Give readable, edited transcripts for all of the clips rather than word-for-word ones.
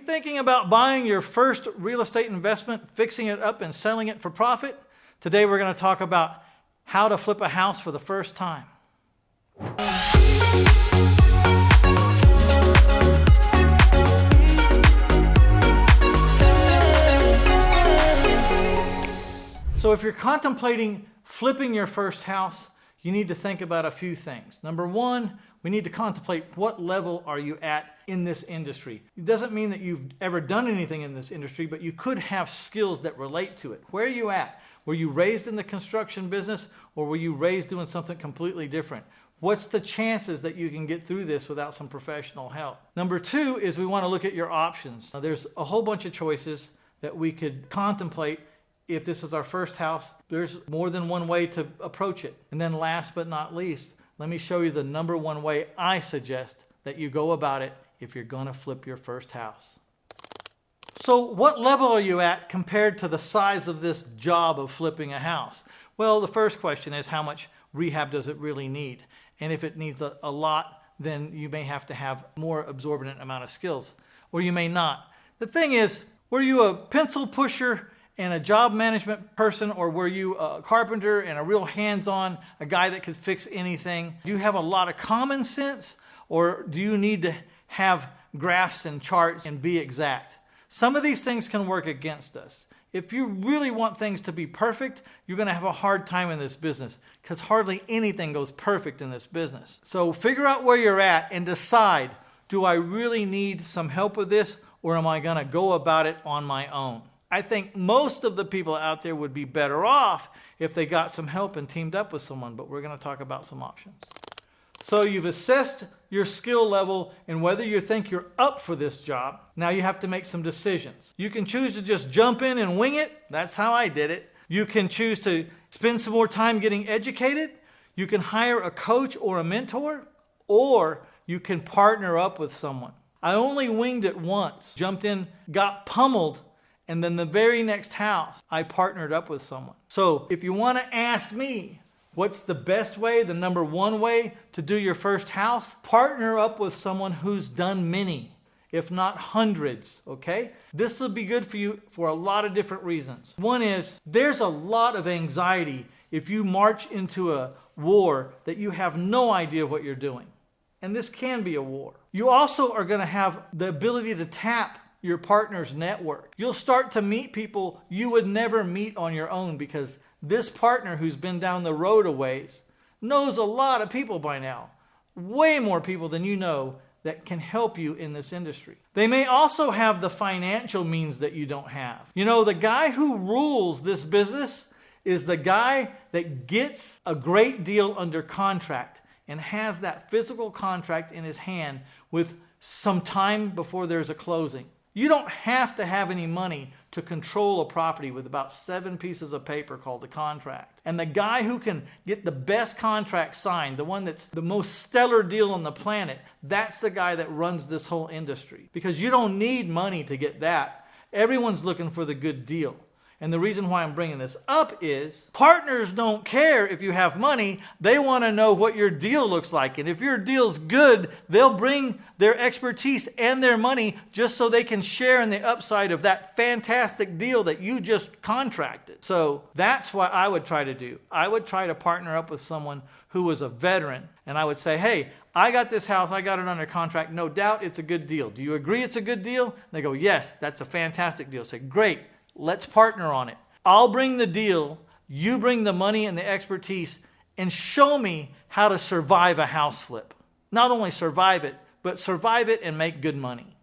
thinking about buying your first real estate investment, fixing it up and selling it for profit? Today we're going to talk about how to flip a house for the first time. So if you're contemplating flipping your first house, you need to think about a few things. Number one, we need to contemplate what level are you at in this industry. It doesn't mean that you've ever done anything in this industry, but you could have skills that relate to it. Where are you at? Were you raised in the construction business, or were you raised doing something completely different? What's the chances that you can get through this without some professional help? Number two is we want to look at your options. Now, there's a whole bunch of choices that we could contemplate. If this is our first house, there's more than one way to approach it. And then last but not least, let me show you the number one way I suggest that you go about it if you're going to flip your first house. So what level are you at compared to the size of this job of flipping a house? Well, the first question is, how much rehab does it really need? And if it needs a lot, then you may have to have more absorbent amount of skills, or you may not. The thing is, were you a pencil pusher and a job management person, or were you a carpenter and a real hands-on, a guy that could fix anything? Do you have a lot of common sense, or do you need to have graphs and charts and be exact? Some of these things can work against us. If you really want things to be perfect, you're going to have a hard time in this business, because hardly anything goes perfect in this business. So figure out where you're at and decide, do I really need some help with this, or am I going to go about it on my own? I think most of the people out there would be better off if they got some help and teamed up with someone, but we're going to talk about some options. So you've assessed your skill level and whether you think you're up for this job. Now you have to make some decisions. You can choose to just jump in and wing it. That's how I did it. You can choose to spend some more time getting educated. You can hire a coach or a mentor, or you can partner up with someone. I only winged it once, jumped in, got pummeled, and then the very next house, I partnered up with someone. So if you want to ask me, what's the best way, the number one way to do your first house? Partner up with someone who's done many, if not hundreds, okay? This will be good for you for a lot of different reasons. One is, there's a lot of anxiety if you march into a war that you have no idea what you're doing. And this can be a war. You also are going to have the ability to tap your partner's network. You'll start to meet people you would never meet on your own, because this partner who's been down the road a ways knows a lot of people by now, way more people than you know, that can help you in this industry. They may also have the financial means that you don't have. You know, the guy who rules this business is the guy that gets a great deal under contract and has that physical contract in his hand with some time before there's a closing. You don't have to have any money to control a property with about 7 pieces of paper called the contract. And the guy who can get the best contract signed, the one that's the most stellar deal on the planet, that's the guy that runs this whole industry. Because you don't need money to get that. Everyone's looking for the good deal. And the reason why I'm bringing this up is partners don't care if you have money. They want to know what your deal looks like. And if your deal's good, they'll bring their expertise and their money just so they can share in the upside of that fantastic deal that you just contracted. So that's what I would try to do. I would try to partner up with someone who was a veteran. And I would say, hey, I got this house. I got it under contract. No doubt it's a good deal. Do you agree it's a good deal? And they go, yes, that's a fantastic deal. Say, great. Let's partner on it. I'll bring the deal, you bring the money and the expertise, and show me how to survive a house flip. Not only survive it, but survive it and make good money.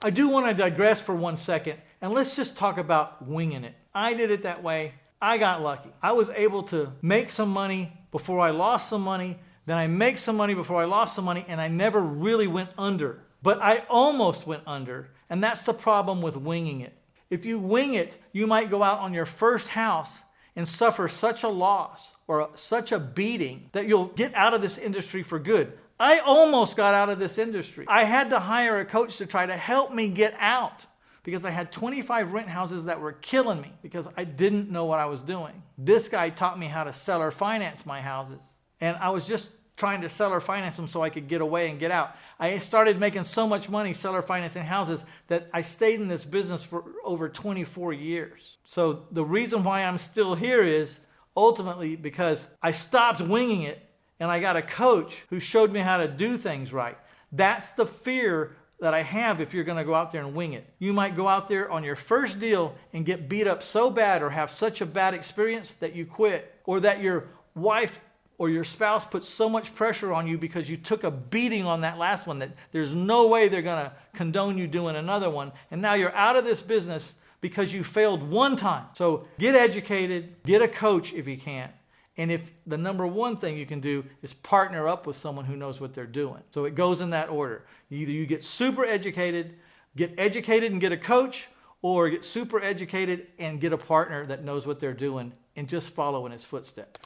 I do want to digress for 1 second, and let's just talk about winging it. I did it that way. I got lucky. I was able to make some money before I lost some money. Then I make some money before I lost some money, and I never really went under. But I almost went under, and that's the problem with winging it. If you wing it, you might go out on your first house and suffer such a loss or such a beating that you'll get out of this industry for good. I almost got out of this industry. I had to hire a coach to try to help me get out because I had 25 rent houses that were killing me because I didn't know what I was doing. This guy taught me how to seller finance my houses. And I was just trying to seller finance them so I could get away and get out. I started making so much money seller financing houses that I stayed in this business for over 24 years. So the reason why I'm still here is ultimately because I stopped winging it and I got a coach who showed me how to do things right. That's the fear that I have if you're going to go out there and wing it. You might go out there on your first deal and get beat up so bad or have such a bad experience that you quit, or that your wife or your spouse puts so much pressure on you because you took a beating on that last one that there's no way they're going to condone you doing another one. And now you're out of this business because you failed one time. So get educated, get a coach if you can. And if the number one thing you can do is partner up with someone who knows what they're doing. So it goes in that order. Either you get super educated and get a coach, or get super educated and get a partner that knows what they're doing and just follow in his footsteps.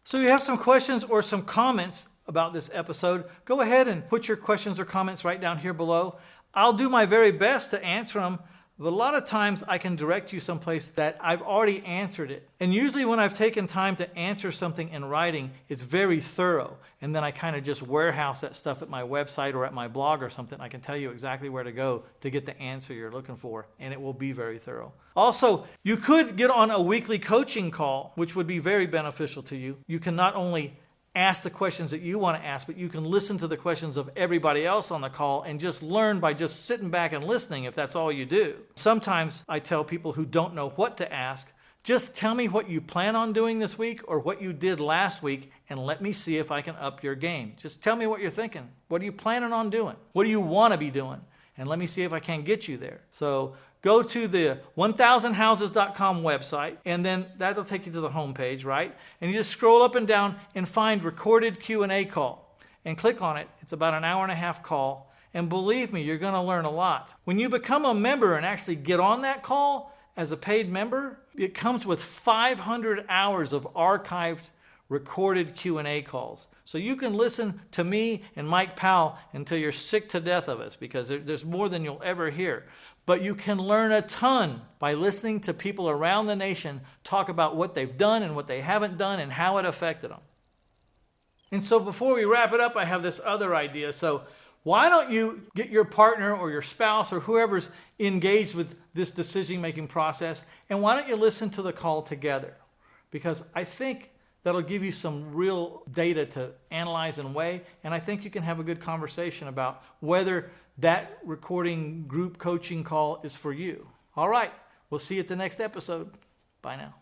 So you have some questions or some comments about this episode, go ahead and put your questions or comments right down here below. I'll do my very best to answer them. But a lot of times I can direct you someplace that I've already answered it. And usually when I've taken time to answer something in writing, it's very thorough. And then I kind of just warehouse that stuff at my website or at my blog or something. I can tell you exactly where to go to get the answer you're looking for. And it will be very thorough. Also, you could get on a weekly coaching call, which would be very beneficial to you. You can not only ask the questions that you want to ask, but you can listen to the questions of everybody else on the call and just learn by just sitting back and listening if that's all you do. Sometimes I tell people who don't know what to ask, just tell me what you plan on doing this week or what you did last week and let me see if I can up your game. Just tell me what you're thinking. What are you planning on doing? What do you want to be doing? And let me see if I can get you there. So go to the 1000houses.com website, and then that'll take you to the homepage, right? And you just scroll up and down and find recorded Q&A call and click on it. It's about an hour and a half call. And believe me, you're going to learn a lot. When you become a member and actually get on that call as a paid member, it comes with 500 hours of archived recorded Q&A calls. So you can listen to me and Mike Powell until you're sick to death of us, because there's more than you'll ever hear. But you can learn a ton by listening to people around the nation talk about what they've done and what they haven't done and how it affected them. And so before we wrap it up, I have this other idea. So why don't you get your partner or your spouse or whoever's engaged with this decision-making process, and why don't you listen to the call together? Because I think that'll give you some real data to analyze and weigh, and I think you can have a good conversation about whether that recording group coaching call is for you. All right, we'll see you at the next episode. Bye now.